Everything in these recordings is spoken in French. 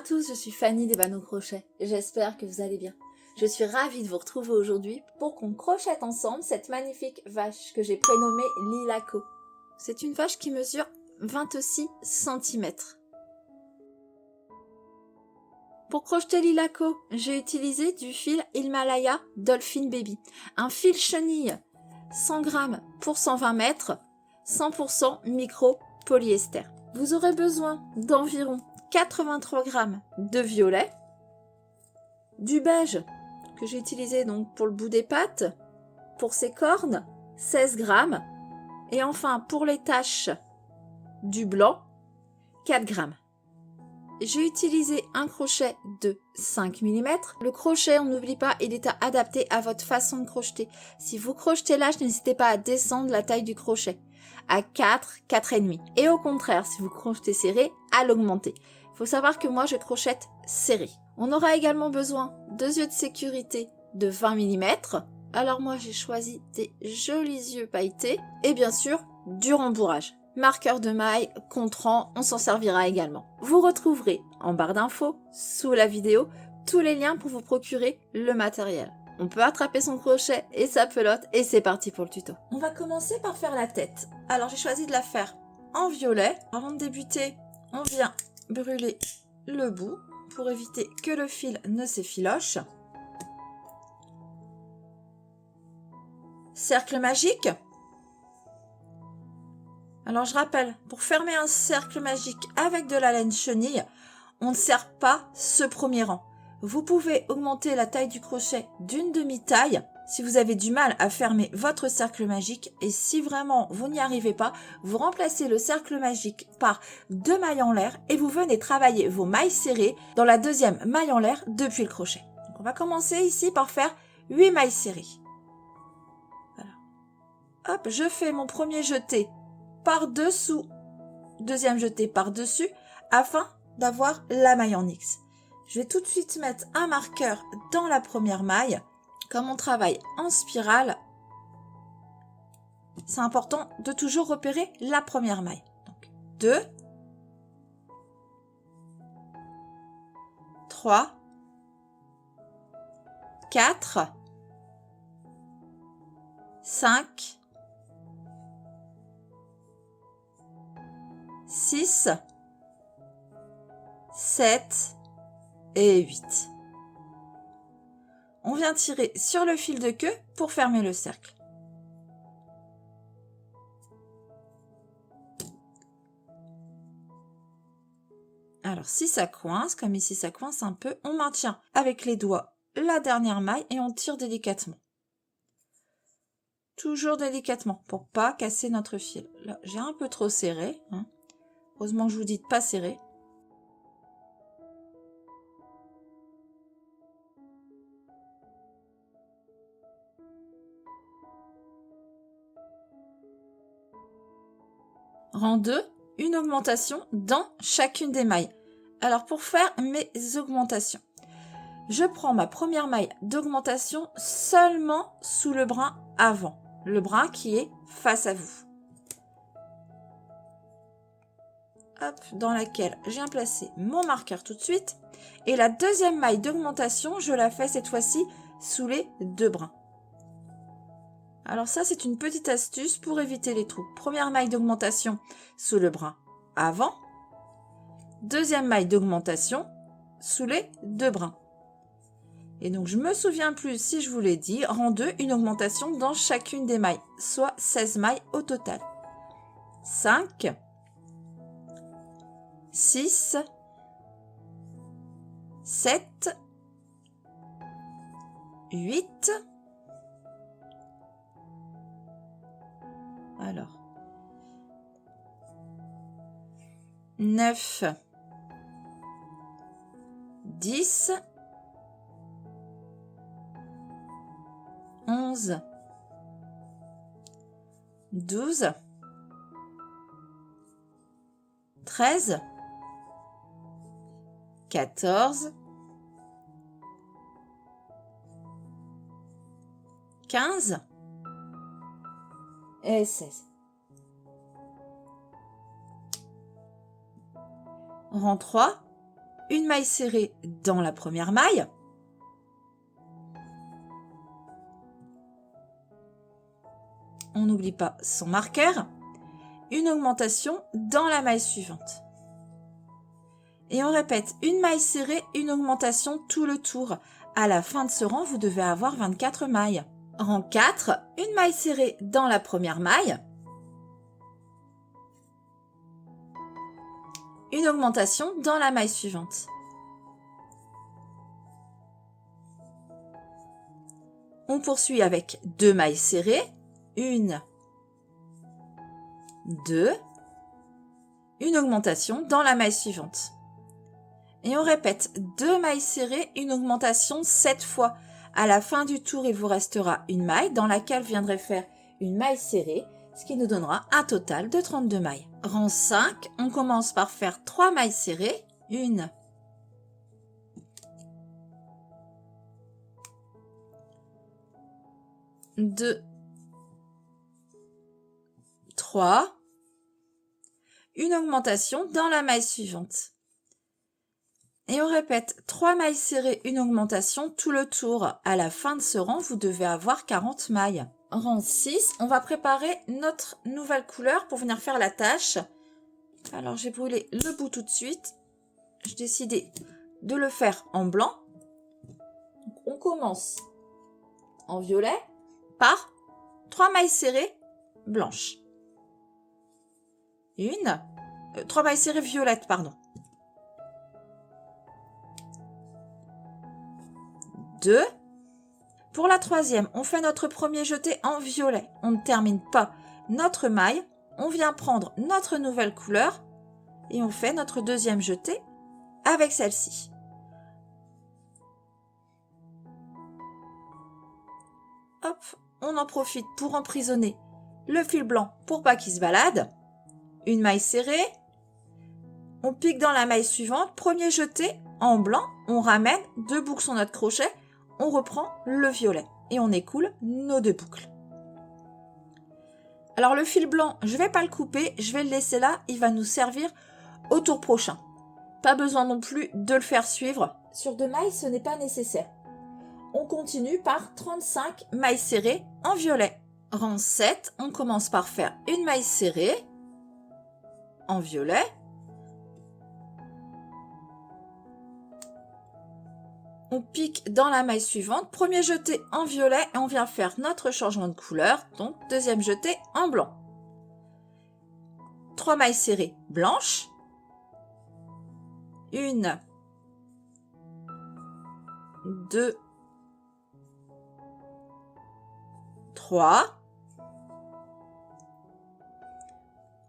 à tous, je suis Fanny des Banneaux Crochet. J'espère que vous allez bien. Je suis ravie de vous retrouver aujourd'hui pour qu'on crochette ensemble cette magnifique vache que j'ai prénommée Lilako. C'est une vache qui mesure 26 cm. Pour crocheter Lilako, j'ai utilisé du fil Himalaya Dolphin Baby. Un fil chenille 100 g pour 120 mètres, 100% micro polyester. Vous aurez besoin d'environ 83 g de violet, du beige que j'ai utilisé donc pour le bout des pattes, pour ses cornes, 16 g, et enfin pour les taches, du blanc, 4 g. J'ai utilisé un crochet de 5 mm. Le crochet, on n'oublie pas, il est adapté à votre façon de crocheter. Si vous crochetez large, n'hésitez pas à descendre la taille du crochet à 4, 4,5. Et au contraire, si vous crochetez serré, à l'augmenter. Il faut savoir que moi, je crochette serré. On aura également besoin de yeux de sécurité de 20 mm. Alors moi, j'ai choisi des jolis yeux pailletés. Et bien sûr, du rembourrage. Marqueur de maille, contrant, on s'en servira également. Vous retrouverez en barre d'infos, sous la vidéo, tous les liens pour vous procurer le matériel. On peut attraper son crochet et sa pelote et c'est parti pour le tuto. On va commencer par faire la tête. Alors j'ai choisi de la faire en violet. Avant de débuter, on vient brûler le bout pour éviter que le fil ne s'effiloche. Cercle magique. Alors je rappelle, pour fermer un cercle magique avec de la laine chenille, on ne serre pas ce premier rang. Vous pouvez augmenter la taille du crochet d'une demi-taille si vous avez du mal à fermer votre cercle magique, et si vraiment vous n'y arrivez pas, vous remplacez le cercle magique par 2 mailles en l'air et vous venez travailler vos mailles serrées dans la deuxième maille en l'air depuis le crochet. Donc on va commencer ici par faire 8 mailles serrées. Voilà. Hop, je fais mon premier jeté par-dessous, deuxième jeté par-dessus, afin d'avoir la maille en X. Je vais tout de suite mettre un marqueur dans la première maille. Comme on travaille en spirale, c'est important de toujours repérer la première maille. Donc 2, 3, 4, 5, 6, 7 et 8. On vient tirer sur le fil de queue pour fermer le cercle. Alors si ça coince, comme ici ça coince un peu, on maintient avec les doigts la dernière maille et on tire délicatement. Toujours délicatement pour pas casser notre fil. Là, j'ai un peu trop serré. Heureusement que je vous dis de pas serrer. Rang 2, une augmentation dans chacune des mailles. Alors pour faire mes augmentations, je prends ma première maille d'augmentation seulement sous le brin avant, le brin qui est face à vous. Hop, dans laquelle je viens placer mon marqueur tout de suite. Et la deuxième maille d'augmentation, je la fais cette fois-ci sous les 2 brins. Alors ça, c'est une petite astuce pour éviter les trous. Première maille d'augmentation sous le brin avant. Deuxième maille d'augmentation sous les 2 brins. Et donc, je me souviens plus si je vous l'ai dit, rang 2, une augmentation dans chacune des mailles, soit 16 mailles au total. 5, 6, 7, 8, alors 9, 10, 11, 12, 13, 14, 15 et 16. Rang 3, une maille serrée dans la première maille. On n'oublie pas son marqueur. Une augmentation dans la maille suivante. Et on répète une maille serrée, une augmentation tout le tour. À la fin de ce rang, vous devez avoir 24 mailles. Rang 4, une maille serrée dans la première maille. Une augmentation dans la maille suivante. On poursuit avec 2 mailles serrées. 1, 2, une augmentation dans la maille suivante. Et on répète 2 mailles serrées, une augmentation 7 fois. À la fin du tour, il vous restera une maille dans laquelle vous viendrez faire une maille serrée, ce qui nous donnera un total de 32 mailles. Rang 5, on commence par faire 3 mailles serrées. 1, 2, 3, une augmentation dans la maille suivante. Et on répète 3 mailles serrées, une augmentation tout le tour. À la fin de ce rang, vous devez avoir 40 mailles. Rang 6, on va préparer notre nouvelle couleur pour venir faire la tâche. Alors j'ai brûlé le bout tout de suite. J'ai décidé de le faire en blanc. Donc, on commence en violet par 3 mailles serrées blanches. 3 mailles serrées violettes, pardon. 2. Pour la troisième, on fait notre premier jeté en violet. On ne termine pas notre maille. On vient prendre notre nouvelle couleur et on fait notre deuxième jeté avec celle-ci. Hop, on en profite pour emprisonner le fil blanc pour pas qu'il se balade. Une maille serrée. On pique dans la maille suivante. Premier jeté en blanc. On ramène 2 boucles sur notre crochet. On reprend le violet et on écoule nos 2 boucles. Alors le fil blanc, je ne vais pas le couper, je vais le laisser là, il va nous servir au tour prochain. Pas besoin non plus de le faire suivre. Sur 2 mailles, ce n'est pas nécessaire. On continue par 35 mailles serrées en violet. Rang 7, on commence par faire une maille serrée en violet. On pique dans la maille suivante, premier jeté en violet et on vient faire notre changement de couleur, donc deuxième jeté en blanc. 3 mailles serrées blanches. 1, 2, 3.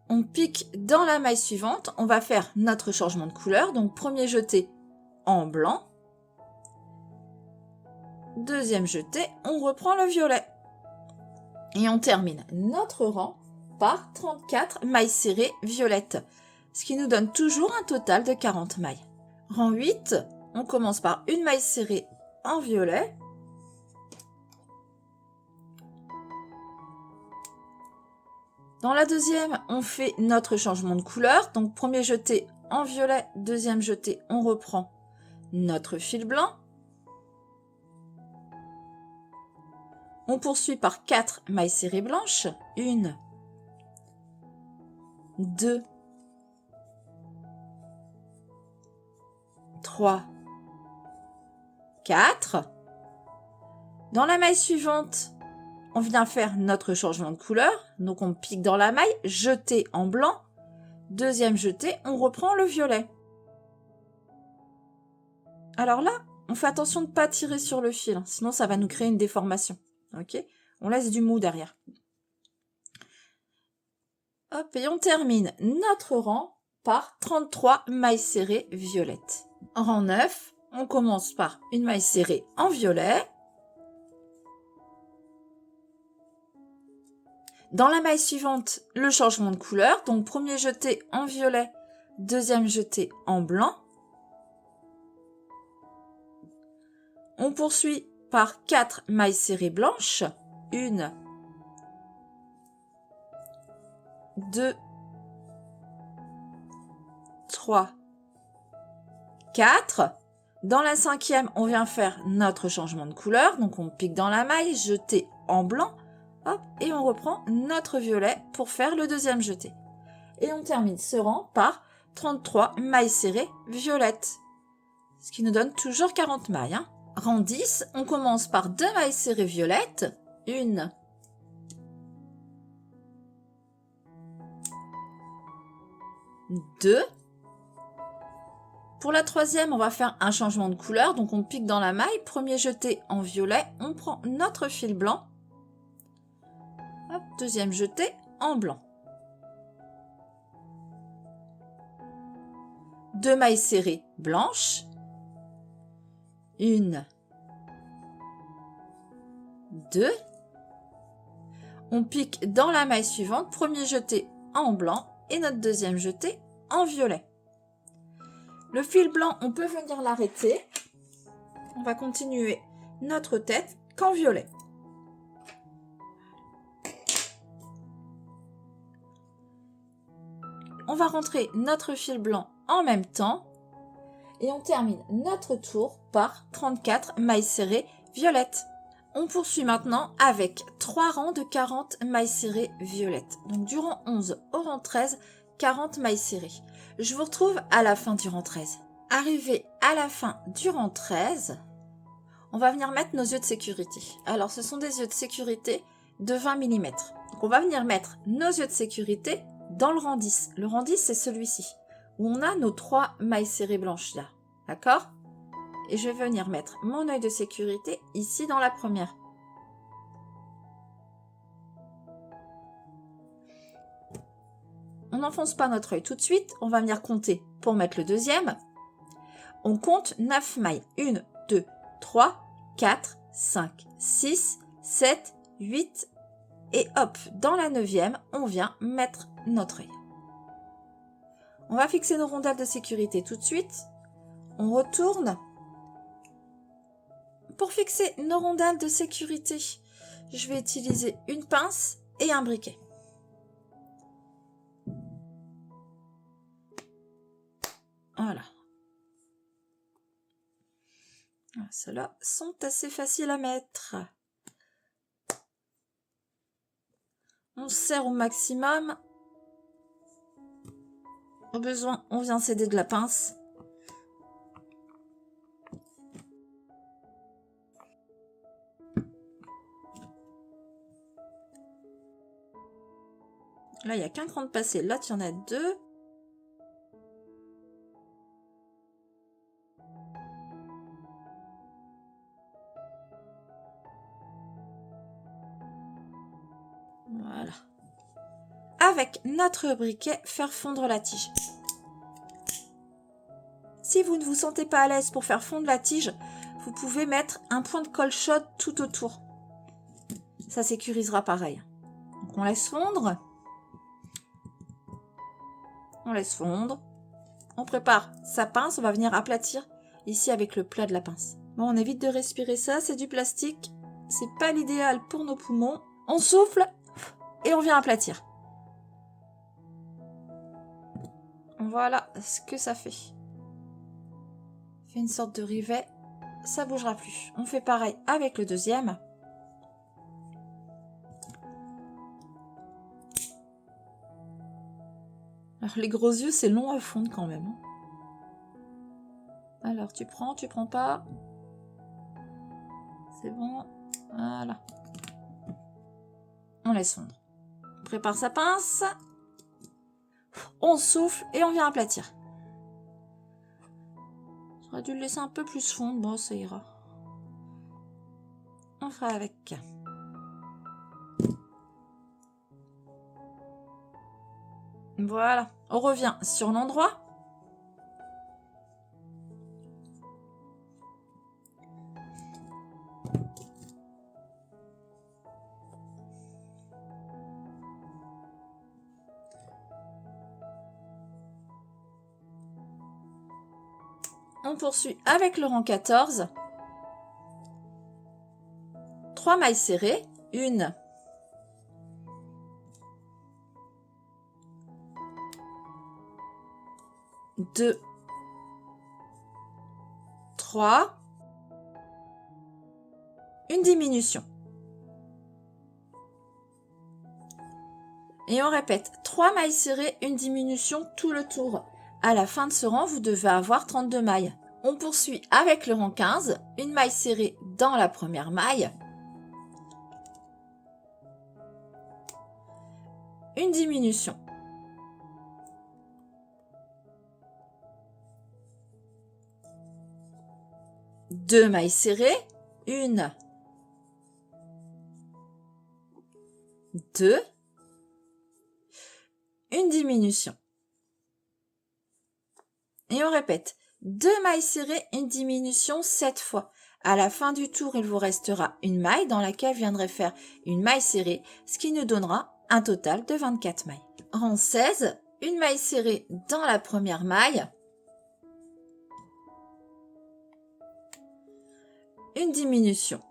On pique dans la maille suivante, on va faire notre changement de couleur, donc premier jeté en blanc. Deuxième jeté, on reprend le violet. Et on termine notre rang par 34 mailles serrées violettes, ce qui nous donne toujours un total de 40 mailles. Rang 8, on commence par une maille serrée en violet. Dans la deuxième, on fait notre changement de couleur. Donc premier jeté en violet, deuxième jeté, on reprend notre fil blanc. On poursuit par 4 mailles serrées blanches. 1, 2, 3, 4. Dans la maille suivante, on vient faire notre changement de couleur. Donc on pique dans la maille, jeté en blanc. Deuxième jeté, on reprend le violet. Alors là, on fait attention de ne pas tirer sur le fil, sinon ça va nous créer une déformation. Ok, on laisse du mou derrière. Hop, et on termine notre rang par 33 mailles serrées violettes. Rang 9, on commence par une maille serrée en violet. Dans la maille suivante, le changement de couleur. Donc premier jeté en violet, deuxième jeté en blanc. On poursuit par 4 mailles serrées blanches. 1, 2, 3, 4. Dans la 5e, on vient faire notre changement de couleur. Donc, on pique dans la maille, jeté en blanc. Hop, et on reprend notre violet pour faire le 2e jeté. Et on termine ce rang par 33 mailles serrées violettes. Ce qui nous donne toujours 40 mailles. Hein. Rang 10, on commence par 2 mailles serrées violettes. 1. 2. Pour la 3e, on va faire un changement de couleur. Donc, on pique dans la maille. Premier jeté en violet. On prend notre fil blanc. Hop, 2e jeté en blanc. 2 mailles serrées blanches. 1. 2. On pique dans la maille suivante. Premier jeté en blanc et notre 2e jeté en violet. Le fil blanc, on peut venir l'arrêter. On va continuer notre tête qu'en violet. On va rentrer notre fil blanc en même temps et on termine notre tour par 34 mailles serrées violettes. On poursuit maintenant avec 3 rangs de 40 mailles serrées violettes. Donc du rang 11 au rang 13, 40 mailles serrées. Je vous retrouve à la fin du rang 13. Arrivé à la fin du rang 13, on va venir mettre nos yeux de sécurité. Alors ce sont des yeux de sécurité de 20 mm. Donc on va venir mettre nos yeux de sécurité dans le rang 10. Le rang 10, c'est celui-ci, où on a nos 3 mailles serrées blanches là. D'accord ? Et je vais venir mettre mon œil de sécurité ici dans la première. On n'enfonce pas notre œil tout de suite. On va venir compter pour mettre le 2e. On compte 9 mailles. 1, 2, 3, 4, 5, 6, 7, 8. Et hop, dans la 9e, on vient mettre notre œil. On va fixer nos rondelles de sécurité tout de suite. On retourne. Pour fixer nos rondelles de sécurité, je vais utiliser une pince et un briquet. Voilà. Ceux-là sont assez faciles à mettre. On serre au maximum. Au besoin, on vient s'aider de la pince. Là, il n'y a qu'un cran de passé. Là, il y en a 2. Voilà. Avec notre briquet, faire fondre la tige. Si vous ne vous sentez pas à l'aise pour faire fondre la tige, vous pouvez mettre un point de colle chaude tout autour. Ça sécurisera pareil. Donc on laisse fondre. On laisse fondre. On prépare sa pince. On va venir aplatir ici avec le plat de la pince. Bon, on évite de respirer ça. C'est du plastique. C'est pas l'idéal pour nos poumons. On souffle et on vient aplatir. Voilà ce que ça fait. Fait une sorte de rivet. Ça bougera plus. On fait pareil avec le 2e. Alors les gros yeux, c'est long à fondre quand même. Alors tu prends pas. C'est bon. Voilà. On laisse fondre. On prépare sa pince. On souffle et on vient aplatir. J'aurais dû le laisser un peu plus fondre. Bon, ça ira. On fera avec. Voilà. On revient sur l'endroit. On poursuit avec le rang 14. 3 mailles serrées. 1. 2. 3, une diminution. Et on répète 3 mailles serrées, une diminution tout le tour. À la fin de ce rang, vous devez avoir 32 mailles. On poursuit avec le rang 15, une maille serrée dans la première maille, une diminution. Deux mailles serrées, une, deux, une diminution. Et on répète 2 mailles serrées, une diminution 7 fois. À la fin du tour, il vous restera une maille dans laquelle viendrait faire une maille serrée, ce qui nous donnera un total de 24 mailles. Rang 16, une maille serrée dans la première maille, une diminution.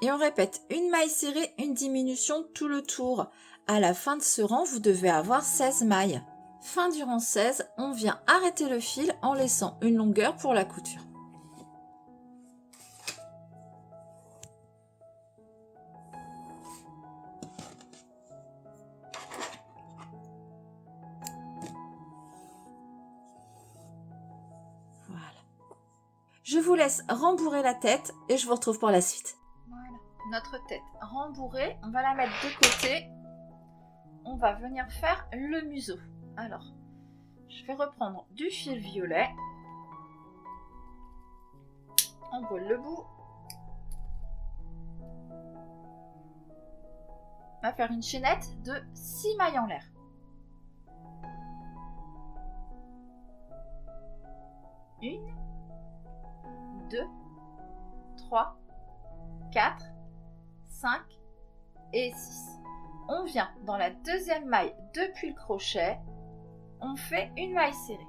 Et on répète une maille serrée, une diminution tout le tour. À la fin de ce rang, vous devez avoir 16 mailles. Fin du rang 16, on vient arrêter le fil en laissant une longueur pour la couture. Voilà. Je vous laisse rembourrer la tête et je vous retrouve pour la suite. Voilà, notre tête rembourrée, on va la mettre de côté. On va venir faire le museau. Alors, je vais reprendre du fil violet. On roule le bout. On va faire une chaînette de 6 mailles en l'air. Une, 2, 3, 4, 5 et 6. On vient dans la deuxième maille depuis le crochet, on fait une maille serrée.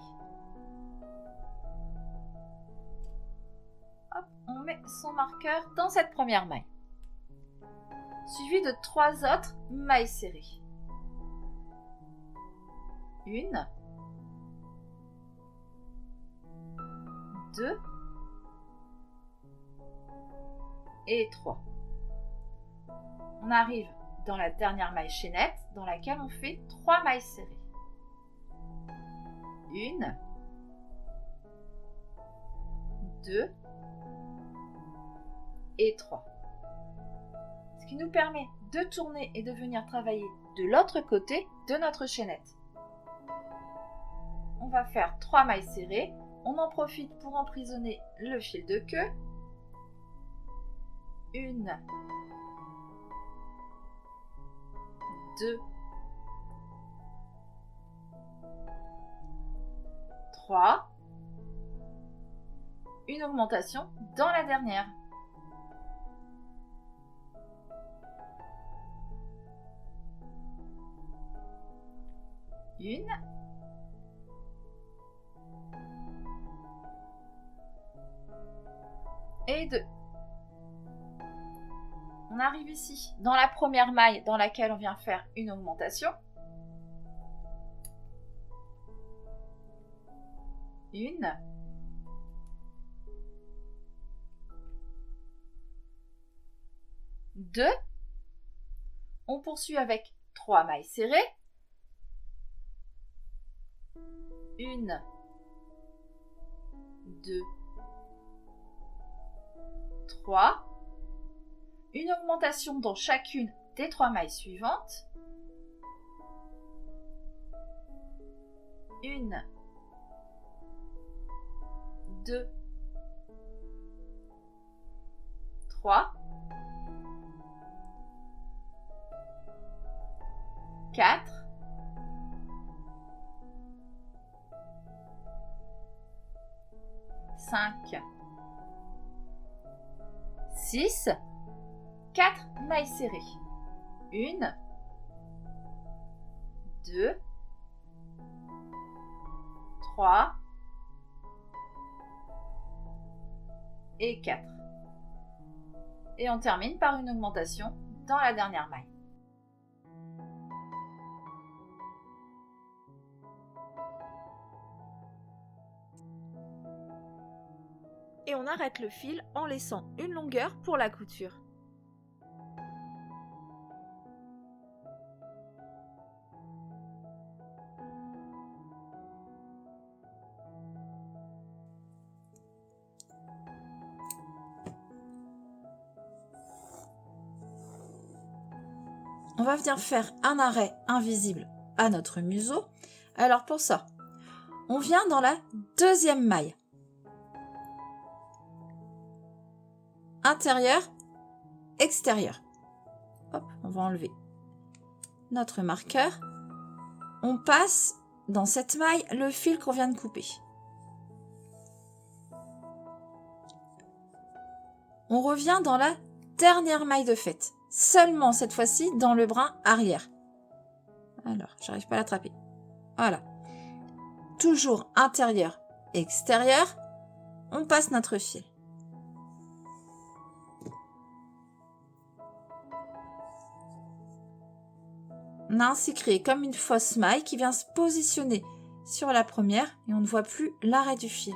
Hop, on met son marqueur dans cette première maille, suivi de 3 autres mailles serrées. Une, 2 et 3. On arrive dans la dernière maille chaînette dans laquelle on fait 3 mailles serrées. Une, 2 et 3. Ce qui nous permet de tourner et de venir travailler de l'autre côté de notre chaînette. On va faire 3 mailles serrées. On en profite pour emprisonner le fil de queue. Une, 2, 3, une augmentation dans la dernière. Une, et 2. On arrive ici dans la première maille dans laquelle on vient faire une augmentation. Une, 2. On poursuit avec 3 mailles serrées. Une, 2, 3. Une augmentation dans chacune des 3 mailles suivantes. Une, 2, 3, 4, 5, 6, 4 mailles serrées. Une, 2, 3 et 4. Et on termine par une augmentation dans la dernière maille. et on arrête le fil en laissant une longueur pour la couture. On va venir faire un arrêt invisible à notre museau. Alors pour ça, on vient dans la deuxième maille. Intérieur, extérieur. Hop, on va enlever notre marqueur. On passe dans cette maille le fil qu'on vient de couper. On revient dans la dernière maille de fait. Seulement cette fois-ci dans le brin arrière. Alors, j'arrive pas à l'attraper. Voilà. Toujours intérieur, extérieur. On passe notre fil. On a ainsi créé comme une fausse maille qui vient se positionner sur la première et on ne voit plus l'arrêt du fil.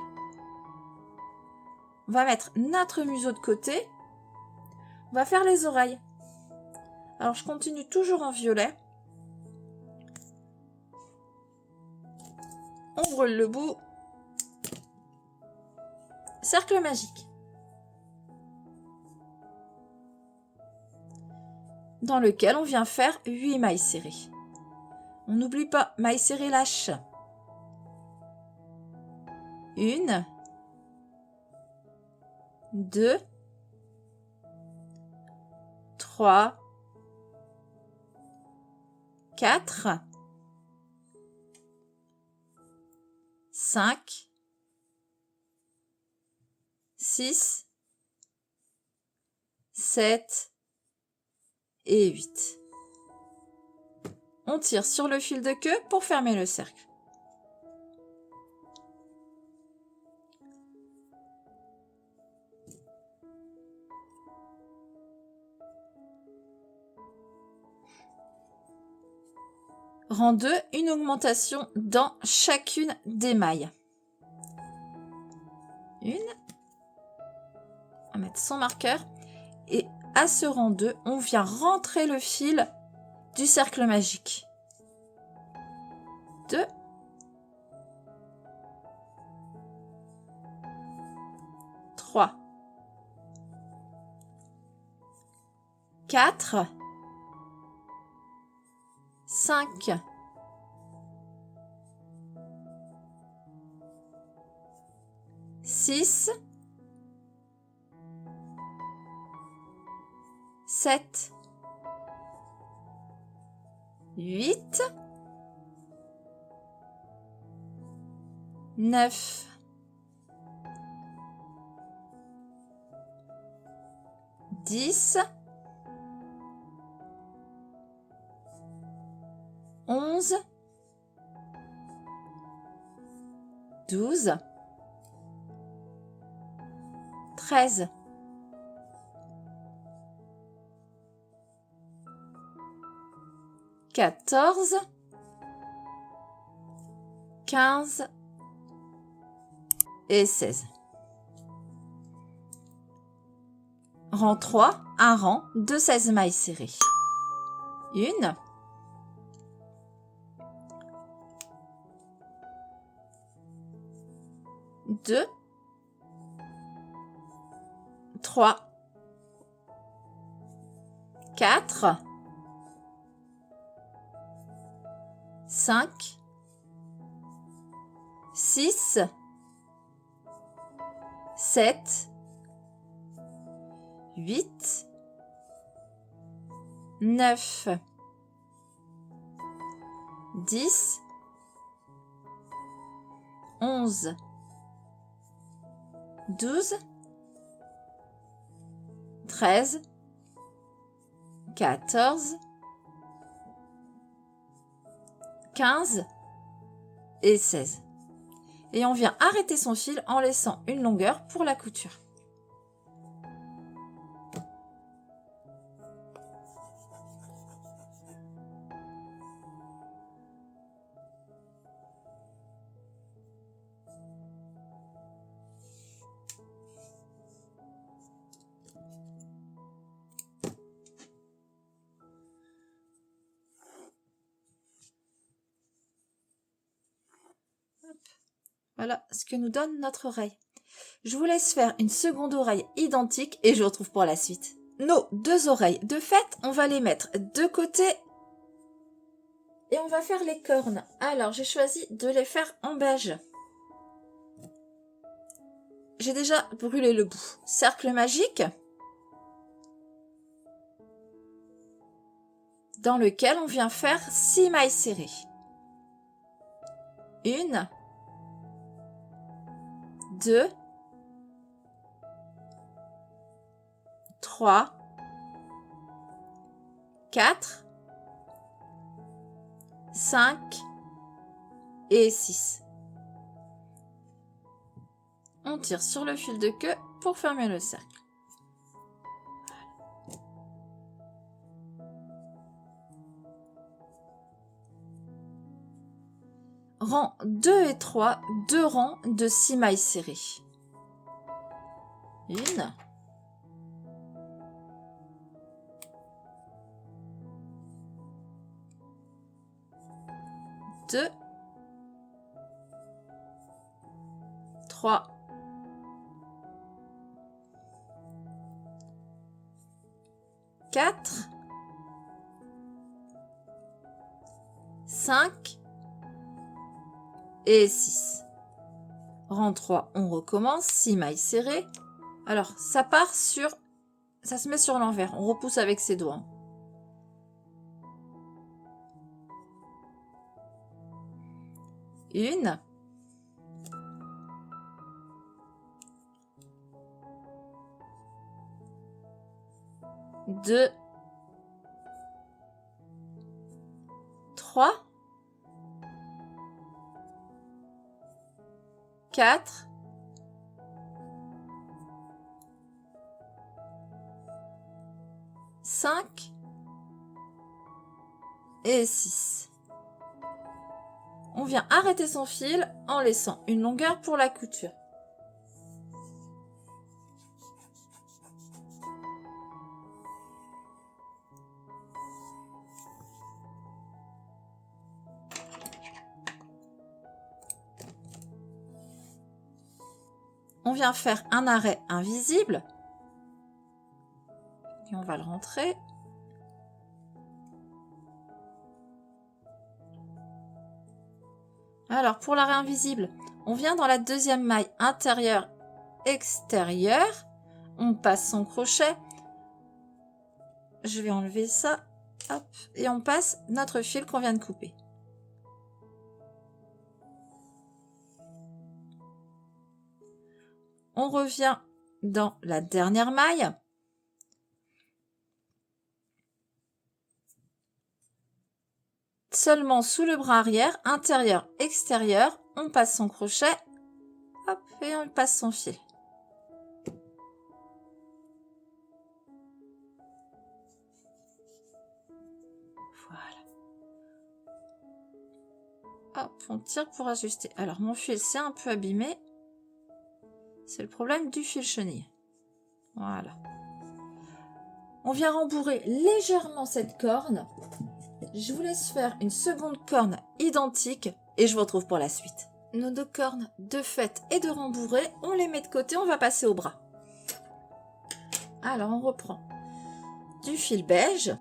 On va mettre notre museau de côté. On va faire les oreilles. Alors, je continue toujours en violet. On brûle le bout. Cercle magique. Dans lequel on vient faire 8 mailles serrées. On n'oublie pas, maille serrée lâche. 1, 2, 3, 4, 5, 6, 7 et 8. On tire sur le fil de queue pour fermer le cercle. Rang 2, une augmentation dans chacune des mailles. Une. On va mettre son marqueur. Et à ce rang 2, on vient rentrer le fil du cercle magique. 2. 3. 4. 5, 6, 7, 8, 9, 10, 11, 12, 13, 14, 15 et 16. Rang 3, un rang de 16 mailles serrées. 1, 2, 3, 4, 5, 6, 7, 8, 9, 10, 11, 12, 13, 14, 15 et 16. Et on vient arrêter son fil en laissant une longueur pour la couture. Voilà ce que nous donne notre oreille. Je vous laisse faire une seconde oreille identique et je vous retrouve pour la suite. Nos deux oreilles, de fait, on va les mettre de côté et on va faire les cornes. Alors, j'ai choisi de les faire en beige. J'ai déjà brûlé le bout. Cercle magique, dans lequel on vient faire 6 mailles serrées. 1, 2, 3, 4, 5 et 6. On tire sur le fil de queue pour fermer le cercle. Rang 2 et 3, 2 rangs de 6 mailles serrées. 1, 2, 3, 4, 5 et 6. Rang 3, on recommence, 6 mailles serrées. Alors, ça se met sur l'envers, on repousse avec ses doigts. 1, 2, 3, 4, 5 et 6. On vient arrêter son fil en laissant une longueur pour la couture. On vient faire un arrêt invisible et on va le rentrer. Alors, pour l'arrêt invisible, on vient dans la deuxième maille intérieure-extérieure. On passe son crochet. Je vais enlever ça. Hop, et on passe notre fil qu'on vient de couper. On revient dans la dernière maille. Seulement sous le bras arrière, intérieur, extérieur, on passe son crochet, hop, et on passe son fil. Voilà. Hop, on tire pour ajuster. Alors, mon fil s'est un peu abîmé. C'est le problème du fil chenille. Voilà. On vient rembourrer légèrement cette corne. Je vous laisse faire une seconde corne identique et je vous retrouve pour la suite. Nos deux cornes de fait et de rembourré, on les met de côté, on va passer au bras. Alors on reprend du fil beige.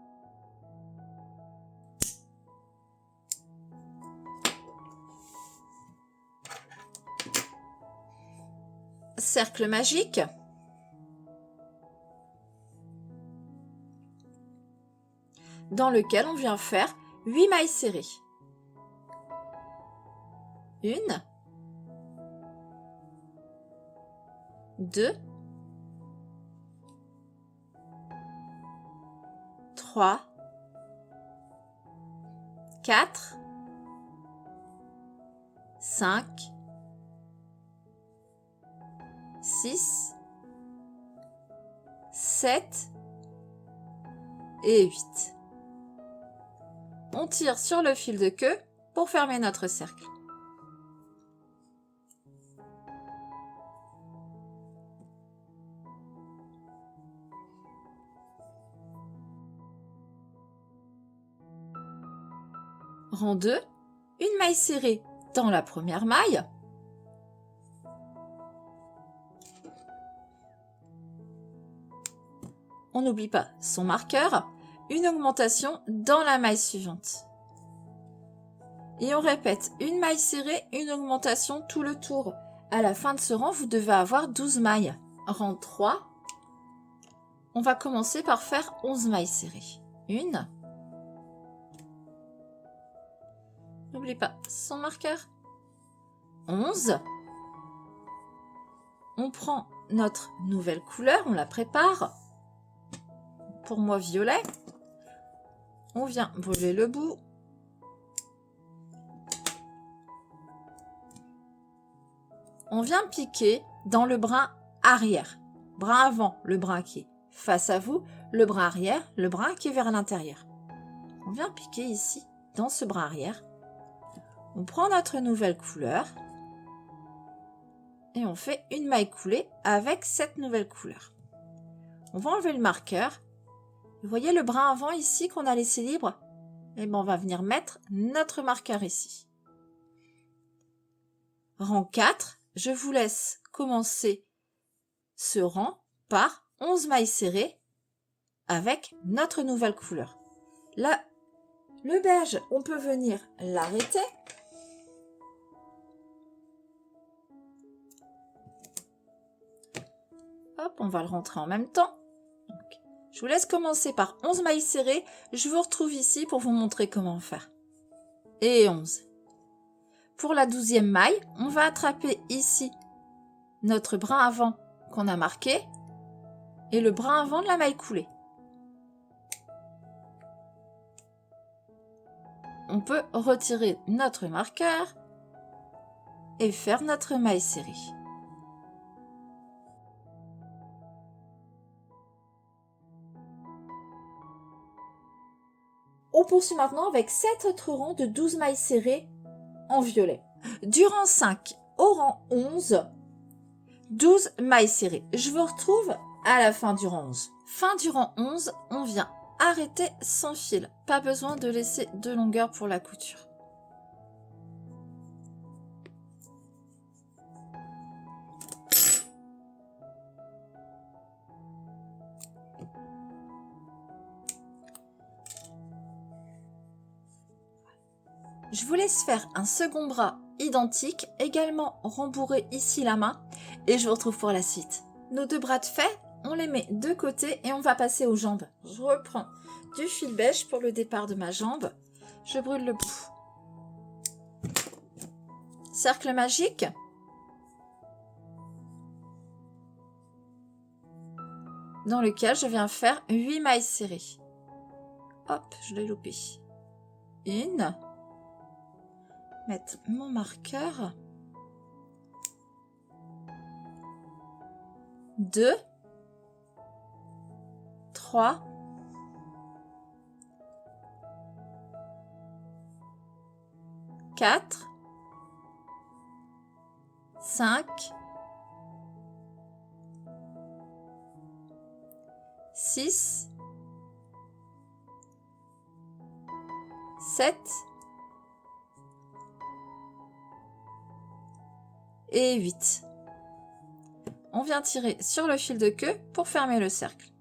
Cercle magique. Dans lequel on vient faire 8 mailles serrées. 1, 2, 3, 4, 5, 6, 7 et 8. On tire sur le fil de queue pour fermer notre cercle. Rang 2, une maille serrée dans la première maille, on n'oublie pas son marqueur, une augmentation dans la maille suivante. Et on répète une maille serrée, une augmentation tout le tour. À la fin de ce rang, vous devez avoir 12 mailles. Rang 3, on va commencer par faire 11 mailles serrées. Une. N'oublie pas son marqueur. 11. On prend notre nouvelle couleur, on la prépare. Pour moi, violet. On vient brûler le bout. On vient piquer dans le brin arrière. Brin avant, le brin qui est face à vous. Le brin arrière, le brin qui est vers l'intérieur. On vient piquer ici, dans ce brin arrière. On prend notre nouvelle couleur. Et on fait une maille coulée avec cette nouvelle couleur. On va enlever le marqueur. Vous voyez le brin avant ici qu'on a laissé libre? Et bien on va venir mettre notre marqueur ici. Rang 4, je vous laisse commencer ce rang par 11 mailles serrées avec notre nouvelle couleur. Là, le beige, on peut venir l'arrêter. Hop, on va le rentrer en même temps. Donc, je vous laisse commencer par 11 mailles serrées. Je vous retrouve ici pour vous montrer comment faire. Et 11. Pour la 12e maille, on va attraper ici notre brin avant qu'on a marqué et le brin avant de la maille coulée. On peut retirer notre marqueur et faire notre maille serrée. On poursuit maintenant avec 7 autres rangs de 12 mailles serrées en violet. Du rang 5 au rang 11, 12 mailles serrées. Je vous retrouve à la fin du rang 11. Fin du rang 11, on vient arrêter sans fil. Pas besoin de laisser de longueur pour la couture. Je vous laisse faire un second bras identique, également rembourrer ici la main et je vous retrouve pour la suite. Nos deux bras de fait, on les met de côté et on va passer aux jambes. Je reprends du fil beige pour le départ de ma jambe. Je brûle le bout. Cercle magique. Dans lequel je viens faire 8 mailles serrées. Hop, je l'ai loupé. Une. Mettre mon marqueur. 2, 3, 4, 5, 6, 7 et 8. On vient tirer sur le fil de queue pour fermer le cercle.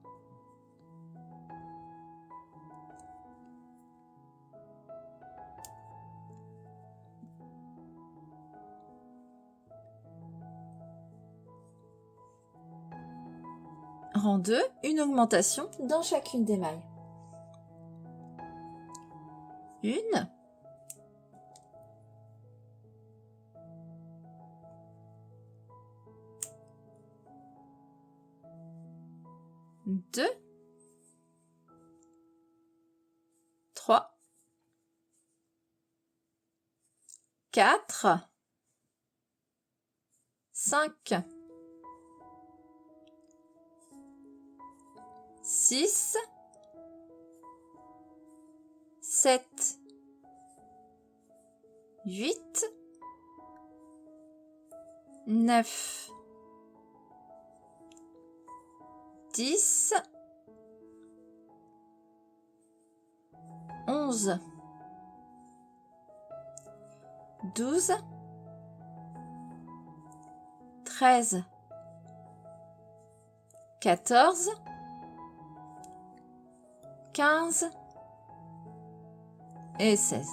Rang 2, une augmentation dans chacune des mailles. Une. Deux. 3. 4. 5. 6. 7. 8. 9. 10. 11. 12. 13. 14. 15 et 16.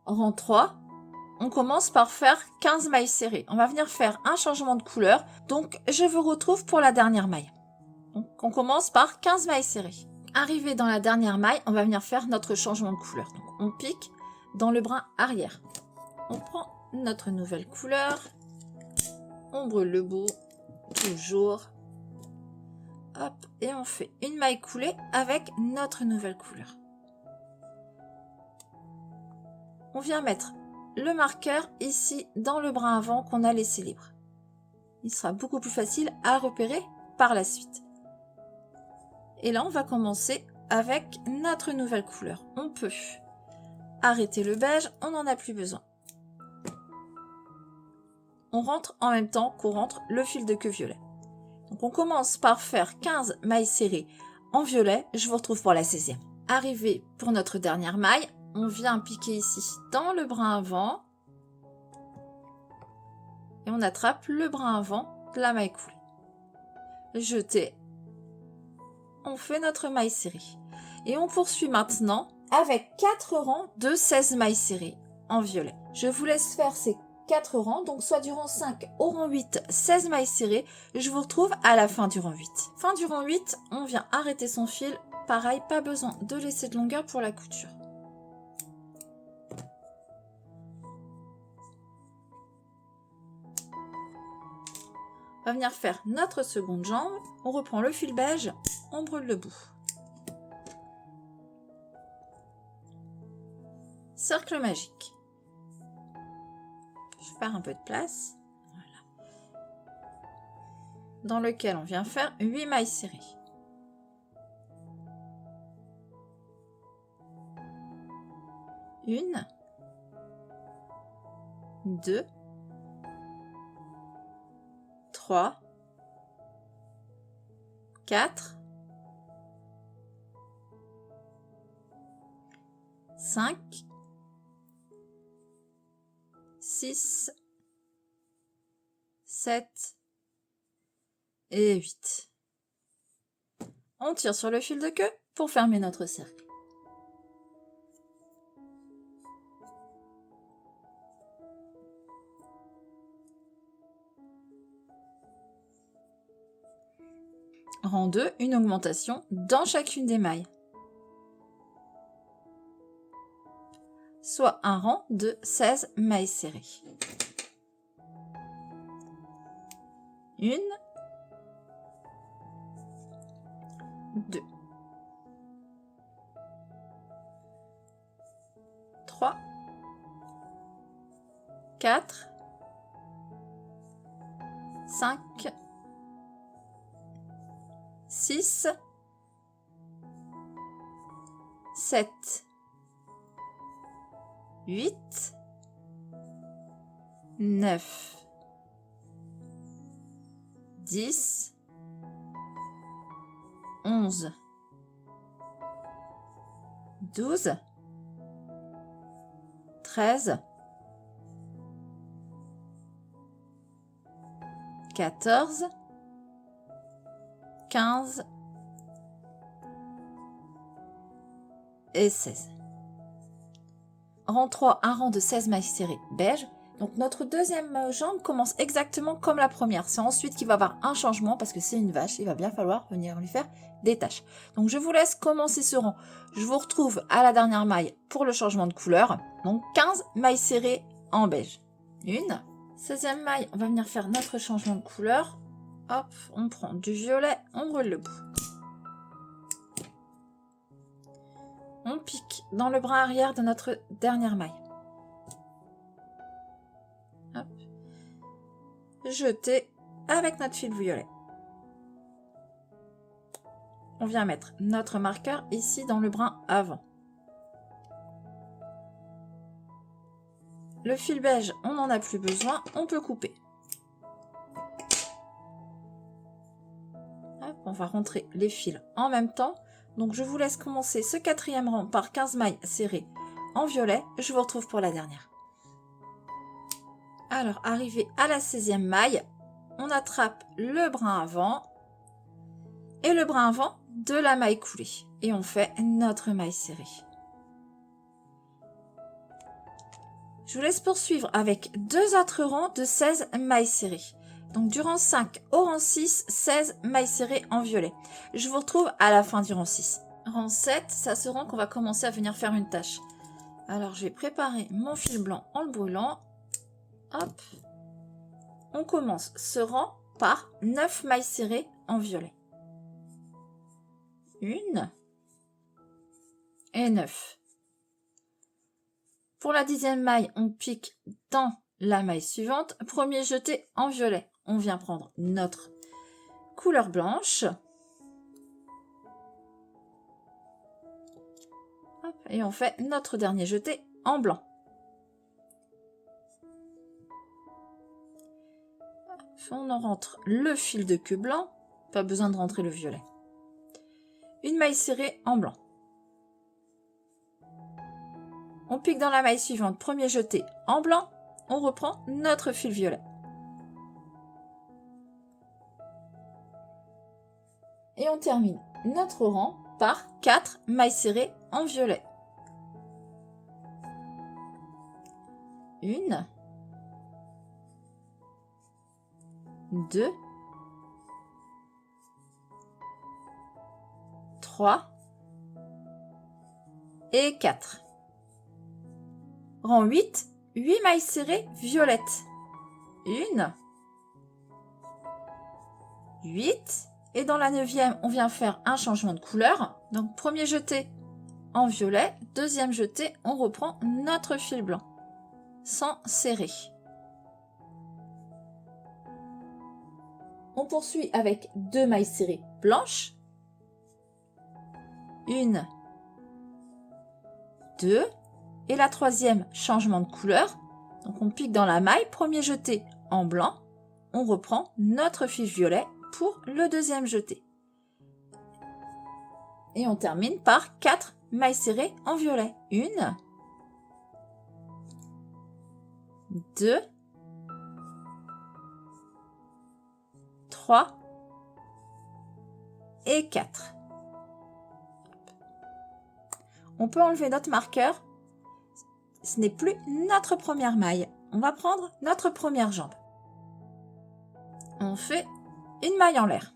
Rang 3, on commence par faire 15 mailles serrées. On va venir faire un changement de couleur. Donc, je vous retrouve pour la dernière maille. Donc, on commence par 15 mailles serrées. Arrivé dans la dernière maille, on va venir faire notre changement de couleur. Donc, on pique dans le brin arrière. On prend notre nouvelle couleur. On brûle le bout, toujours. Hop, et on fait une maille coulée avec notre nouvelle couleur. On vient mettre le marqueur ici dans le brin avant qu'on a laissé libre. Il sera beaucoup plus facile à repérer par la suite. Et là, on va commencer avec notre nouvelle couleur. On peut arrêter le beige, on n'en a plus besoin. On rentre en même temps qu'on rentre le fil de queue violet. Donc on commence par faire 15 mailles serrées en violet. Je vous retrouve pour la 16e. Arrivé pour notre dernière maille, on vient piquer ici dans le brin avant. Et on attrape le brin avant de la maille coulée. Jeter. On fait notre maille serrée. Et on poursuit maintenant avec 4 rangs de 16 mailles serrées en violet. Je vous laisse faire ces 4 rangs, donc soit du rang 5 au rang 8, 16 mailles serrées. Je vous retrouve à la fin du rang 8. Fin du rang 8, on vient arrêter son fil. Pareil, pas besoin de laisser de longueur pour la couture. On va venir faire notre seconde jambe. On reprend le fil beige, on brûle le bout. Cercle magique. Je vais faire un peu de place. Voilà. Dans lequel on vient faire 8 mailles serrées. Une, 2, 3, 4, 5, 6, 7 et 8. On tire sur le fil de queue pour fermer notre cercle. Rang 2, une augmentation dans chacune des mailles. Soit un rang de 16 mailles serrées. 1, 2, 3, 4, 5, 6, 7, 8, 9, 10, 11, 12, 13, 14, 15 et 16. Rang 3, un rang de 16 mailles serrées beige. Donc notre deuxième jambe commence exactement comme la première. C'est ensuite qu'il va y avoir un changement parce que c'est une vache. Il va bien falloir venir lui faire des taches. Donc je vous laisse commencer ce rang. Je vous retrouve à la dernière maille pour le changement de couleur. Donc 15 mailles serrées en beige. Une. 16e maille, on va venir faire notre changement de couleur. Hop, on prend du violet, on brûle le bout. On pique dans le bras arrière de notre dernière maille. Hop. Jeter avec notre fil violet. On vient mettre notre marqueur ici dans le brin avant. Le fil beige, on n'en a plus besoin, on peut couper. Hop, on va rentrer les fils en même temps. Donc je vous laisse commencer ce 4e rang par 15 mailles serrées en violet. Je vous retrouve pour la dernière. Alors, arrivé à la 16e maille, on attrape le brin avant et le brin avant de la maille coulée. Et on fait notre maille serrée. Je vous laisse poursuivre avec 2 autres rangs de 16 mailles serrées. Donc du rang 5 au rang 6, 16 mailles serrées en violet. Je vous retrouve à la fin du rang 6. Rang 7, ça se rend qu'on va commencer à venir faire une tâche. Alors je vais préparer mon fil blanc en le brûlant. Hop. On commence ce rang par 9 mailles serrées en violet. 1 et 9. Pour la 10e maille, on pique dans la maille suivante. Premier jeté en violet. On vient prendre notre couleur blanche. Hop, et on fait notre dernier jeté en blanc. On en rentre le fil de queue blanc. Pas besoin de rentrer le violet. Une maille serrée en blanc. On pique dans la maille suivante, premier jeté en blanc, on reprend notre fil violet. Et on termine notre rang par 4 mailles serrées en violet. 1, 2, 3 et 4. Rang 8, 8 mailles serrées violettes. 1, 8. Et dans la 9e, on vient faire un changement de couleur. Donc premier jeté en violet, deuxième jeté, on reprend notre fil blanc sans serrer. On poursuit avec 2 mailles serrées blanches. 1, 2. Et la 3e, changement de couleur. Donc on pique dans la maille, premier jeté en blanc. On reprend notre fil violet pour le 2e jeté. Et on termine par 4 mailles serrées en violet. 1, 2, 3 et 4. On peut enlever notre marqueur. Ce n'est plus notre première maille. On va prendre notre première jambe. On fait une maille en l'air.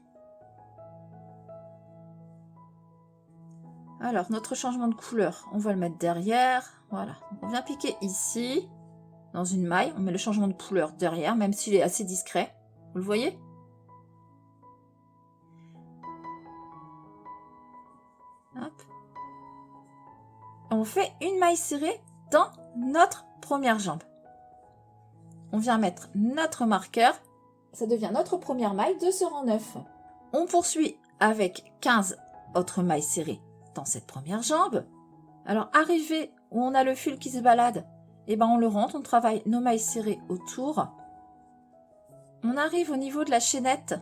Alors, notre changement de couleur, on va le mettre derrière. Voilà. On vient piquer ici, dans une maille. On met le changement de couleur derrière, même s'il est assez discret. Vous le voyez ? Hop. On fait une maille serrée dans notre première jambe. On vient mettre notre marqueur. Ça devient notre première maille de ce rang 9. On poursuit avec 15 autres mailles serrées dans cette première jambe. Alors, arrivé où on a le fil qui se balade, et ben on le rentre, on travaille nos mailles serrées autour. On arrive au niveau de la chaînette.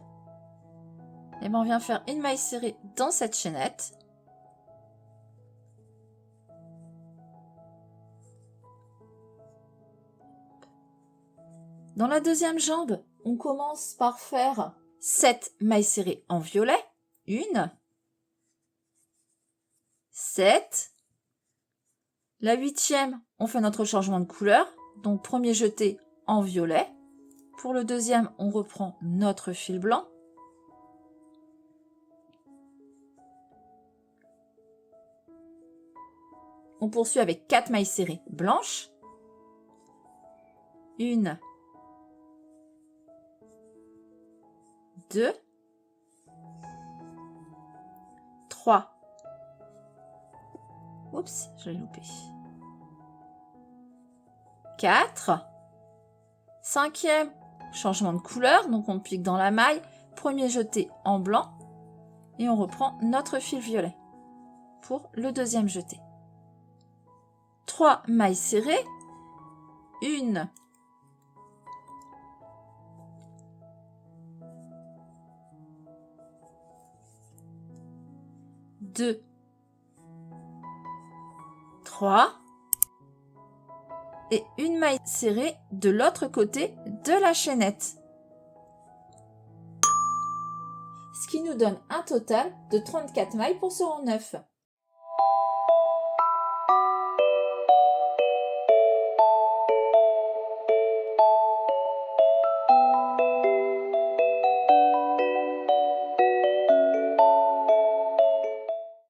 Et ben on vient faire une maille serrée dans cette chaînette. Dans la deuxième jambe, on commence par faire 7 mailles serrées en violet. 1, 7. La 8e, on fait notre changement de couleur. Donc, premier jeté en violet. Pour le deuxième, on reprend notre fil blanc. On poursuit avec 4 mailles serrées blanches. 1, 2, 3. Oups, je l'ai loupé. 4. 5e, changement de couleur. Donc, on pique dans la maille. Premier jeté en blanc. Et on reprend notre fil violet pour le deuxième jeté. 3 mailles serrées. 1, 2, 3 et une maille serrée de l'autre côté de la chaînette. ce qui nous donne un total de 34 mailles pour ce rang 9.